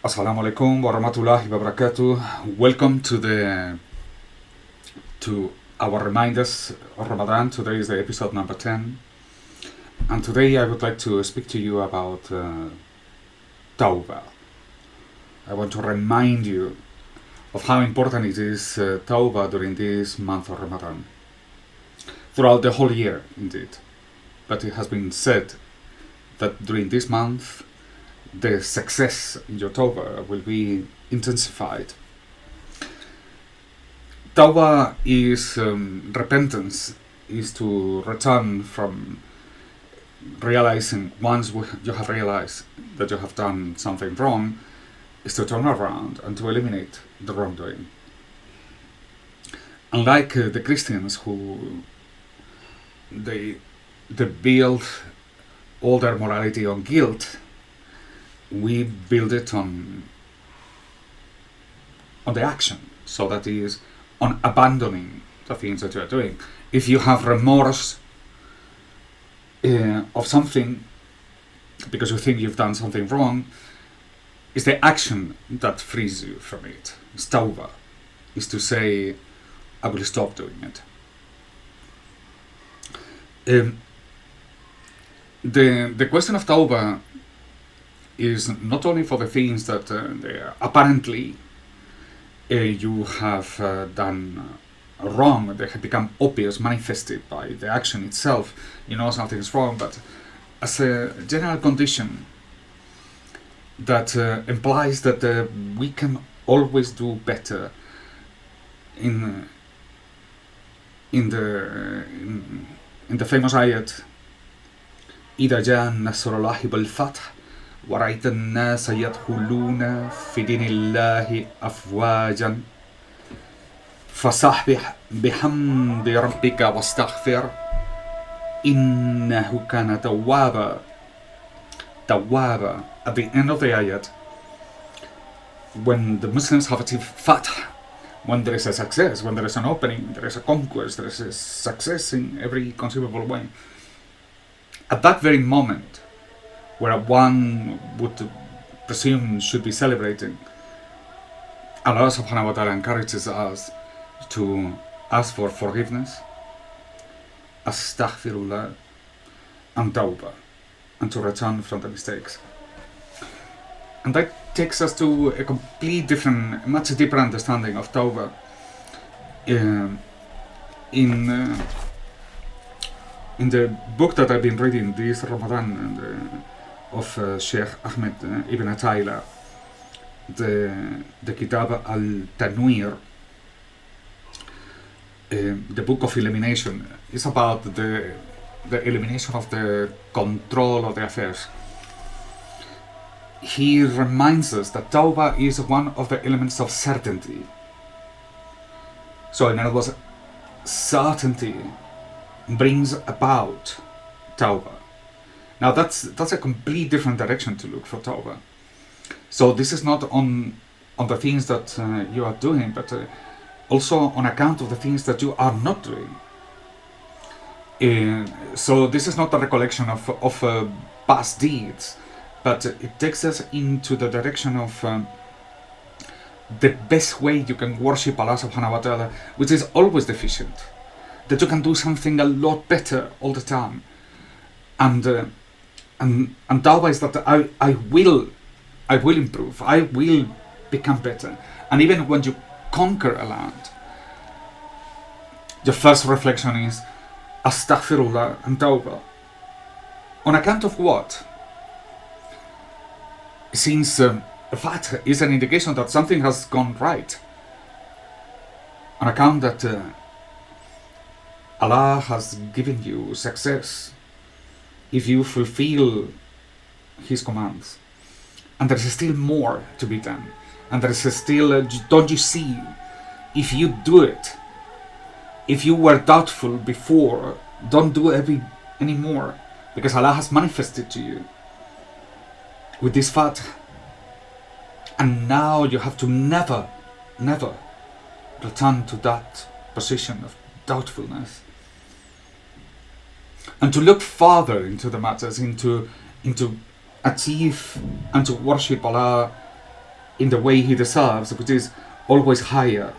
Assalamu alaikum wa rahmatullahi wa barakatuh. Welcome to our reminders of Ramadan. Today is the episode number 10. And today I would like to speak to you about Tawba. I want to remind you of how important it is Tawba during this month of Ramadan. Throughout the whole year, indeed. But it has been said that during this month the success in your Tawbah will be intensified. Tawbah is repentance, is to return from realizing, once you have realized that you have done something wrong, is to turn around and to eliminate the wrongdoing. Unlike the Christians who they build all their morality on guilt, we build it on the action. So that is on abandoning the things that you are doing. If you have remorse of something because you think you've done something wrong, it's the action that frees you from it. It's Tawbah, is to say, I will stop doing it. The question of Tawbah is not only for the things that apparently you have done wrong, they have become obvious, manifested by the action itself, you know something is wrong, but as a general condition that implies that we can always do better in the famous ayat إذا جاء نصر الله بالفتح ورأيت الناس يدخلون في دين الله أفواجا فسبح بحمد ربك واستغفر إنه كان توابا. At the end of the ayat, when the Muslims have achieved fatah, when there is a success, when there is an opening, there is a conquest, there is a success in every conceivable way, at that very moment, where one would presume should be celebrating, Allah subhanahu wa ta'ala encourages us to ask for forgiveness, astaghfirullah, and tawbah, and to return from the mistakes. And that takes us to a complete different, much deeper understanding of tawbah in the book that I've been reading this Ramadan of Sheikh Ahmed Ibn Atayla, the Kitab al-Tanwir, the book of elimination, is about the elimination of the control of the affairs. He reminds us that Tawbah is one of the elements of certainty. So in other words, certainty brings about Tawbah. Now that's a complete different direction to look for Tawbah. So this is not on the things that you are doing, but also on account of the things that you are not doing. So this is not a recollection of past deeds, but it takes us into the direction of the best way you can worship Allah subhanahu wa ta'ala, which is always deficient. That you can do something a lot better all the time. And Tawbah is that I will improve, I will become better. And even when you conquer a land, your first reflection is astaghfirullah and Tawbah. On account of what? Since that is an indication that something has gone right. On account that Allah has given you success if you fulfill His commands. And there is still more to be done. And there is still, don't you see, if you do it, if you were doubtful before, don't do anymore, because Allah has manifested to you with this fath. And now you have to never return to that position of doubtfulness. And to look farther into the matters, into achieve and to worship Allah in the way he deserves, which is always higher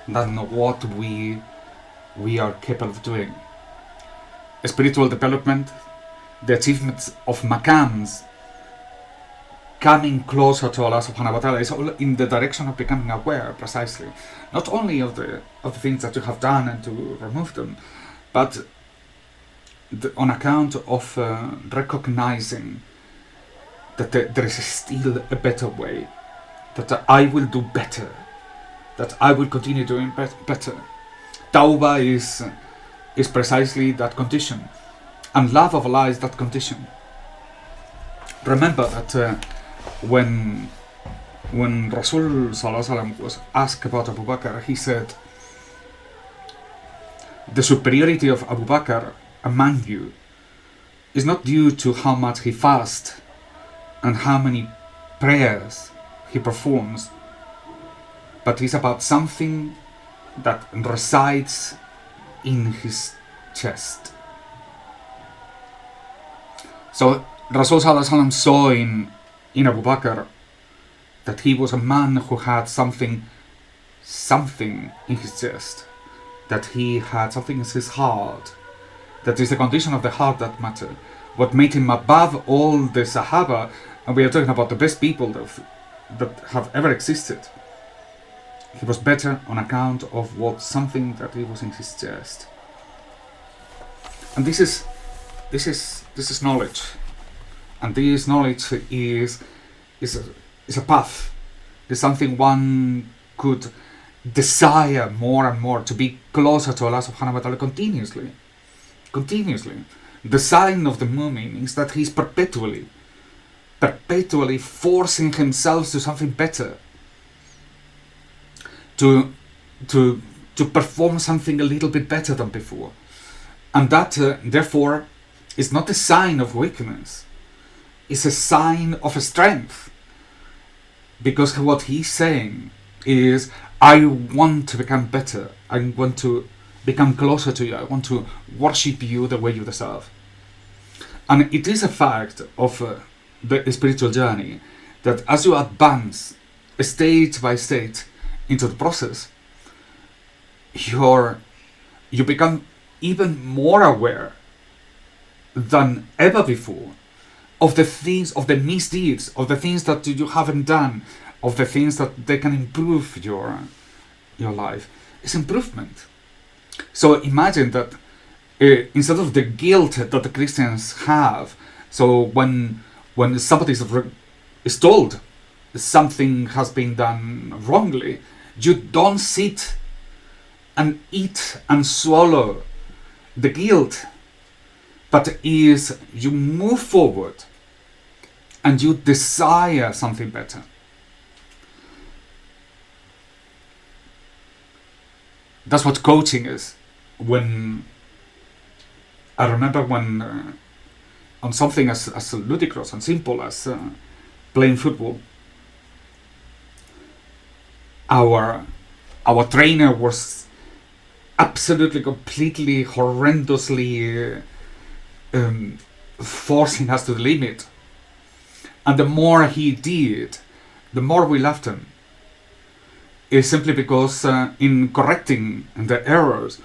than what we are capable of doing. Spiritual development, the achievements of makams, coming closer to Allah subhanahu wa ta'ala, is all in the direction of becoming aware, precisely. Not only of the things that you have done and to remove them, but on account of recognizing that there is still a better way, that I will do better, that I will continue doing better. Tawba is precisely that condition, and love of Allah is that condition. Remember that when Rasul Sallallahu Alaihi Wasallam was asked about Abu Bakr, he said, the superiority of Abu Bakr among you is not due to how much he fasts and how many prayers he performs, but it's about something that resides in his chest. So Rasul Sallallahu Alaihi Wasallam saw in Abu Bakr that he was a man who had something in his chest, that he had something in his heart, that is the condition of the heart that mattered. What made him above all the Sahaba, and we are talking about the best people that have ever existed, he was better on account of something that he was in his chest. And this is knowledge, and this knowledge is a path. It's something one could desire more and more, to be closer to Allah subhanahu wa ta'ala continuously. The sign of the mu'min is that he's perpetually forcing himself to something better, to perform something a little bit better than before. And that, therefore, is not a sign of weakness. It's a sign of a strength. Because what he's saying is, I want to become better. I want to become closer to you. I want to worship you the way you deserve. And it is a fact of the spiritual journey that as you advance stage by stage into the process, you become even more aware than ever before of the things, of the misdeeds, of the things that you haven't done, of the things that they can improve your life. It's improvement. So imagine that instead of the guilt that the Christians have, so when somebody is told something has been done wrongly, you don't sit and eat and swallow the guilt, but you move forward and you desire something better. That's what coaching is. When I remember when on something as ludicrous and simple as playing football, our trainer was absolutely, completely, horrendously forcing us to the limit. And the more he did, the more we left him. It's simply because in correcting the errors,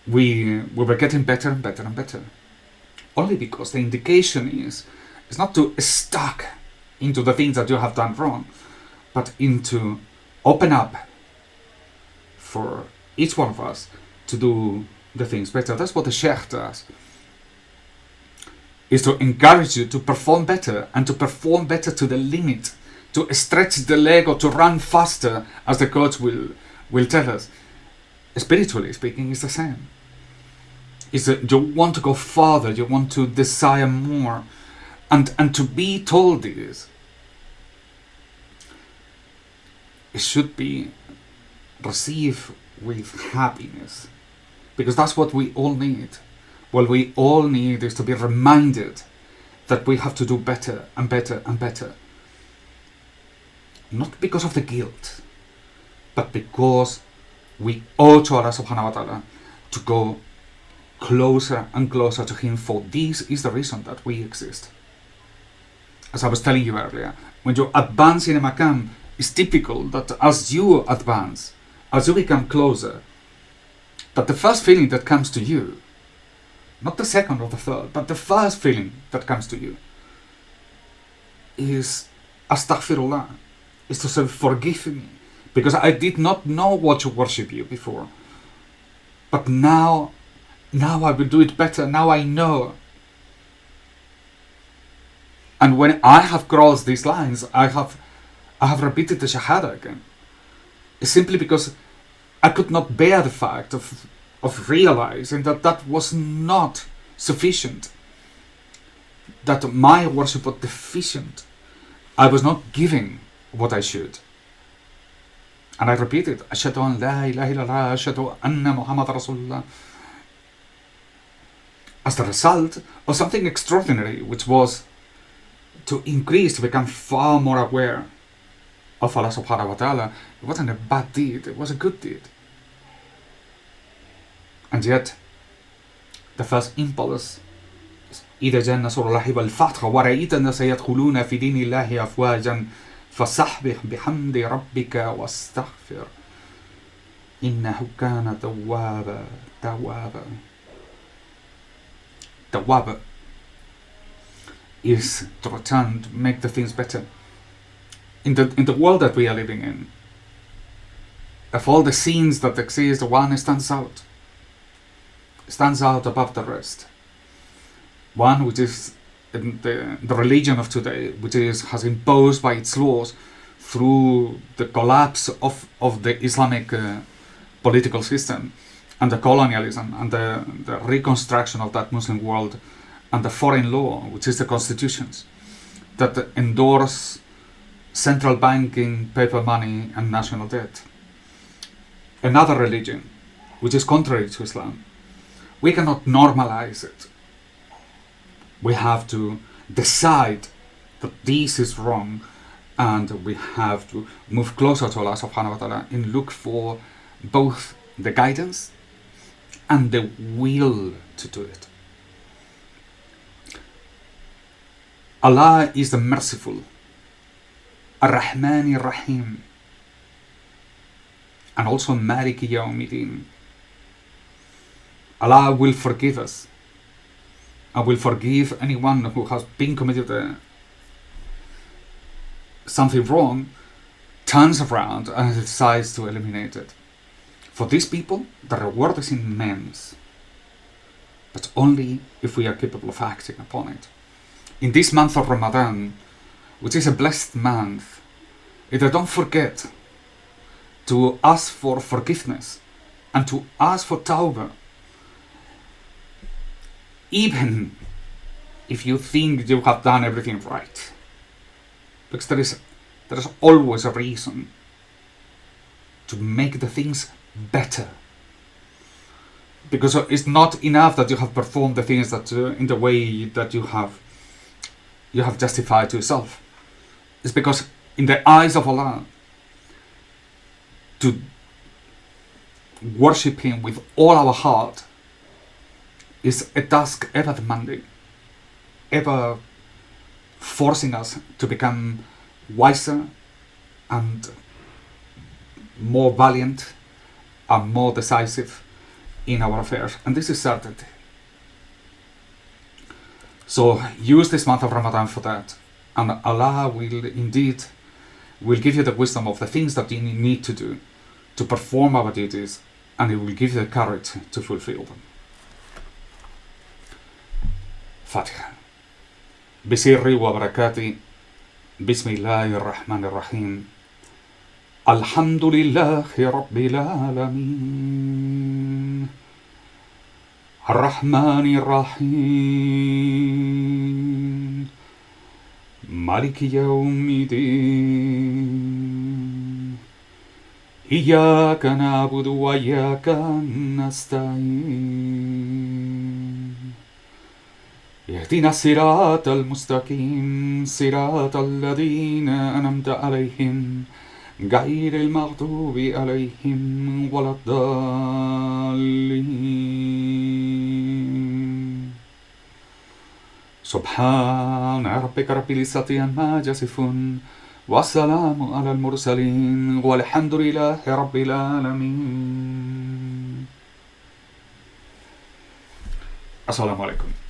we were getting better and better and better. Only because the indication is not to stuck into the things that you have done wrong, but into open up for each one of us to do the things better. That's what the Sheikh does, is to encourage you to perform better, and to perform better to the limit, to stretch the leg or to run faster, as the coach will tell us. Spiritually speaking, it's the same. Is that you want to go farther, you want to desire more, and to be told this, it should be received with happiness, because that's what we all need. What we all need is to be reminded that we have to do better and better and better. Not because of the guilt, but because we owe to Allah subhanahu wa ta'ala to go closer and closer to Him, for this is the reason that we exist. As I was telling you earlier, when you advance in a maqam, it's typical that as you advance, as you become closer, that the first feeling that comes to you, not the second or the third, but the first feeling that comes to you is astaghfirullah, is to say, forgive me, because I did not know what to worship you before. But now I will do it better, now I know. And when I have crossed these lines, I have repeated the Shahada again. It's simply because I could not bear the fact of realizing that that was not sufficient, that my worship was deficient. I was not giving what I should. And I repeated, Ashhadu an la ilaha illallah, Ashhadu anna Muhammad Rasulullah, as the result of something extraordinary, which was to increase, to become far more aware of Allah subhanahu wa ta'ala. It wasn't a bad deed, it was a good deed. And yet, the first impulse is إِذَا جَاءَ نَصْرُ اللَّهِ وَالْفَتْحُ وَرَأَيْتَ النَّاسَ يَدْخُلُونَ فِي دِينِ اللَّهِ أَفْوَاجًا فَسَبِّحْ بِحَمْدِ رَبِّكَ وَاسْتَغْفِرْ إِنَّهُ كَانَ تَوَّابًا. Tawba is to return, to make the things better. In the world that we are living in, of all the scenes that exist, one stands out above the rest. One which is the religion of today, which has imposed by its laws through the collapse of the Islamic political system, and the colonialism and the reconstruction of that Muslim world, and the foreign law, which is the constitutions that endorse central banking, paper money, and national debt. Another religion which is contrary to Islam. We cannot normalize it. We have to decide that this is wrong, and we have to move closer to Allah subhanahu wa ta'ala and look for both the guidance and the will to do it. Allah is the merciful, Ar-Rahman Ar-Rahim, and also Maliki Yawmiddin. Allah will forgive us. I will forgive anyone who has been committed something wrong, turns around and decides to eliminate it. For these people, the reward is immense, but only if we are capable of acting upon it. In this month of Ramadan, which is a blessed month, don't forget to ask for forgiveness and to ask for Tawba. Even if you think you have done everything right, because there is always a reason to make the things better. Because it's not enough that you have performed the things that in the way that you have justified to yourself. It's because in the eyes of Allah, to worship Him with all our heart is a task ever demanding, ever forcing us to become wiser and more valiant and more decisive in our affairs. And this is certainty. So use this month of Ramadan for that, and Allah will indeed give you the wisdom of the things that you need to do to perform our duties, and He will give you the courage to fulfill them. Fatiha. Bisirri wa barakati. Bismillahir Rahmanir Rahim. Alhamdulillahi Rabbil Alameen. Ar-Rahmanir Rahim. Maliki Yawmiddin. Iyyaka na'budu wa iyyaka nasta'in. اهدنا الصراط المستقيم صراط الذين أنعمت عليهم غير المغضوب عليهم ولا الضالين. سبحان ربك رب العزة عما يصفون والسلام على المرسلين والحمد لله رب العالمين. Assalamu alaikum.